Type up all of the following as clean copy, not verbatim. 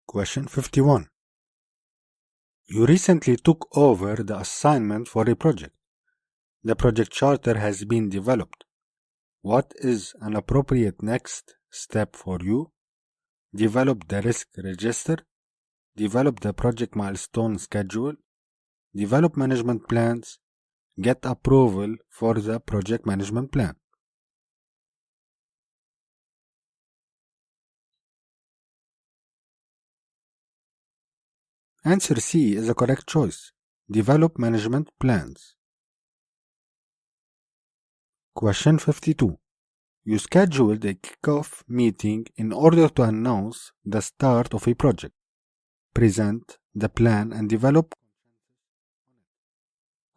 Question 51. You recently took over the assignment for a project. The project charter has been developed. What is an appropriate next step for you? Develop the risk register. Develop the project milestone schedule. Develop management plans. Get approval for the project management plan. Answer C is the correct choice. Develop management plans. Question 52. You scheduled a kickoff meeting in order to announce the start of a project, present the plan, and develop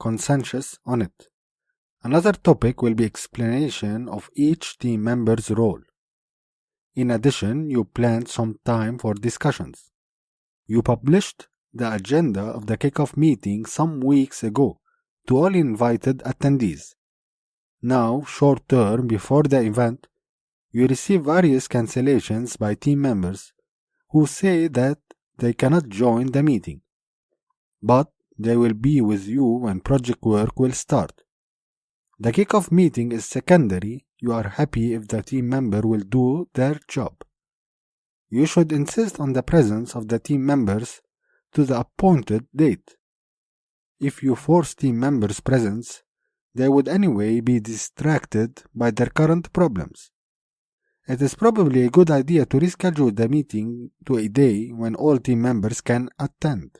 consensus on it. Another topic will be explanation of each team member's role. In addition, you planned some time for discussions. You published the agenda of the kickoff meeting some weeks ago to all invited attendees. Now, short term before the event, you receive various cancellations by team members who say that they cannot join the meeting, but they will be with you when project work will start. The kickoff meeting is secondary. You are happy if the team member will do their job. You should insist on the presence of the team members to the appointed date. If you force team members' presence, they would anyway be distracted by their current problems. It is probably a good idea to reschedule the meeting to a day when all team members can attend.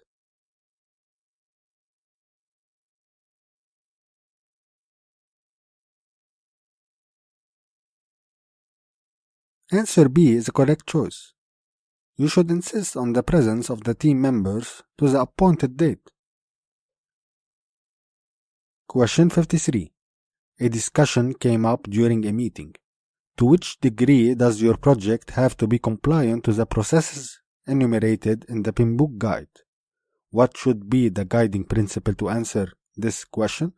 Answer B is the correct choice. You should insist on the presence of the team members to the appointed date. Question 53. A discussion came up during a meeting. To which degree does your project have to be compliant to the processes enumerated in the PMBOK guide? What should be the guiding principle to answer this question?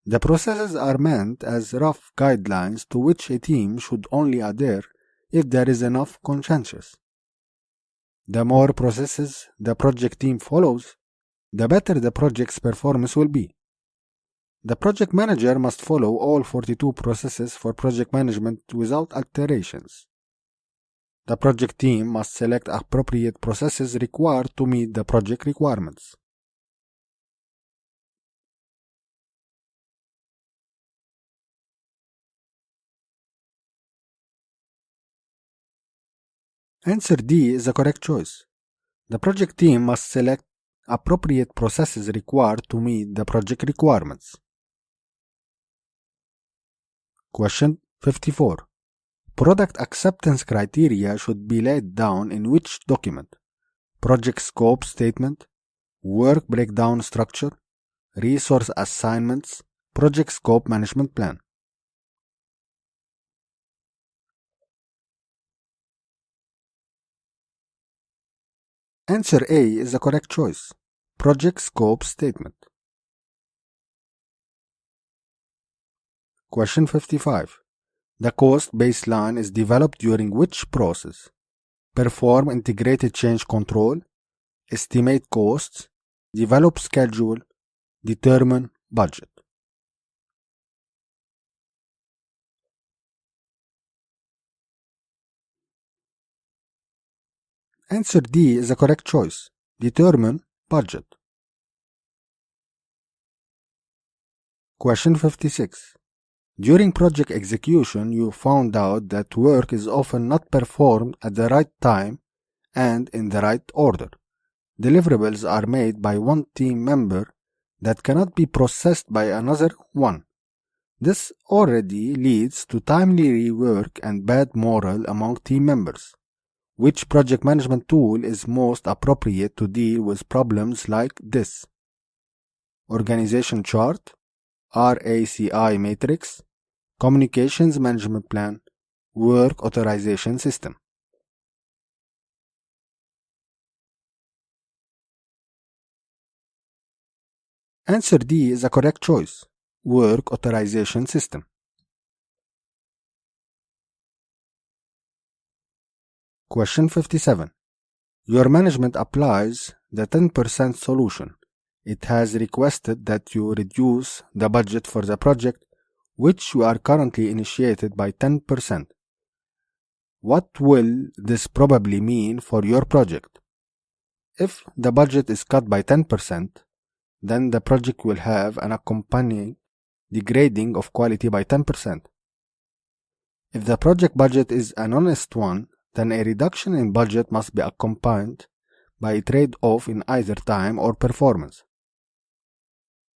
The processes are meant as rough guidelines to which a team should only adhere if there is enough consensus. The more processes the project team follows, the better the project's performance will be. The project manager must follow all 42 processes for project management without alterations. The project team must select appropriate processes required to meet the project requirements. Answer D is the correct choice. The project team must select appropriate processes required to meet the project requirements. Question 54. Product acceptance criteria should be laid down in which document? Project scope statement, work breakdown structure, resource assignments, project scope management plan. Answer A is the correct choice. Project scope statement. Question 55. The cost baseline is developed during which process? Perform integrated change control, estimate costs, develop schedule, determine budget. Answer D is the correct choice. Determine budget. Question 56. During project execution, you found out that work is often not performed at the right time and in the right order. Deliverables are made by one team member that cannot be processed by another one. This already leads to timely rework and bad morale among team members. Which project management tool is most appropriate to deal with problems like this? Organization chart, RACI matrix, communications management plan, work authorization system. Answer D is the correct choice. Work authorization system. Question 57. Your management applies the 10% solution. It has requested that you reduce the budget for the project, which you are currently initiated by 10%. What will this probably mean for your project? If the budget is cut by 10%, then the project will have an accompanying degrading of quality by 10%. If the project budget is an honest one, then a reduction in budget must be accompanied by a trade-off in either time or performance.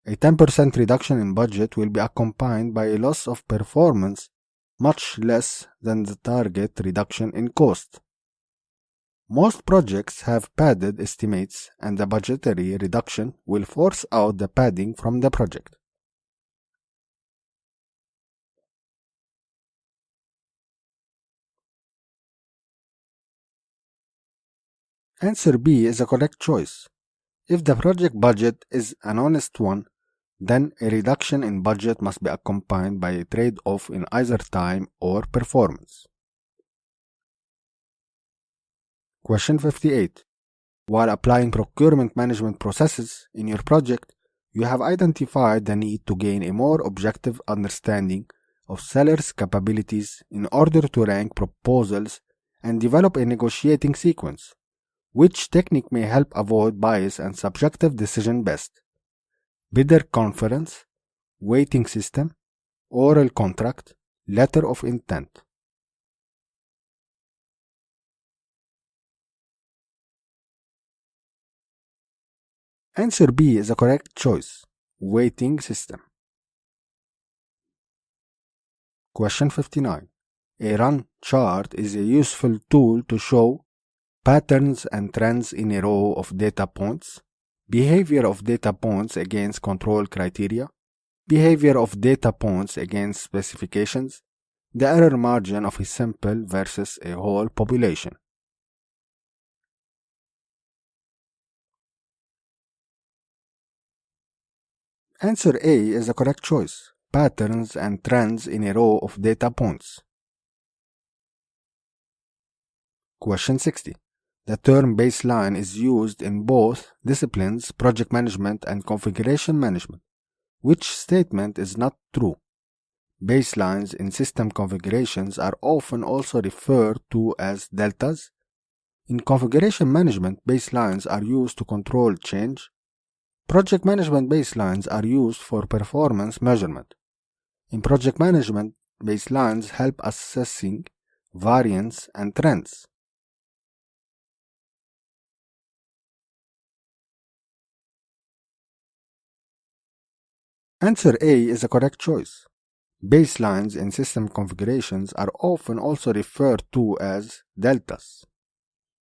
A 10% reduction in budget will be accompanied by a loss of performance much less than the target reduction in cost. Most projects have padded estimates, and the budgetary reduction will force out the padding from the project. Answer B is a correct choice. If the project budget is an honest one, then a reduction in budget must be accompanied by a trade-off in either time or performance. Question 58. While applying procurement management processes in your project, you have identified the need to gain a more objective understanding of sellers' capabilities in order to rank proposals and develop a negotiating sequence. Which technique may help avoid bias and subjective decision best? Bidder conference, weighting system, oral contract, letter of intent. Answer B is a correct choice. Weighting system. Question 59. A run chart is a useful tool to show patterns and trends in a row of data points, behavior of data points against control criteria, behavior of data points against specifications, the error margin of a sample versus a whole population. Answer A is the correct choice. Patterns and trends in a row of data points. Question 60. The term baseline is used in both disciplines, project management and configuration management. Which statement is not true? Baselines in system configurations are often also referred to as deltas. In configuration management, baselines are used to control change. Project management baselines are used for performance measurement. In project management, baselines help assessing variance and trends. Answer A is a correct choice. Baselines in system configurations are often also referred to as deltas.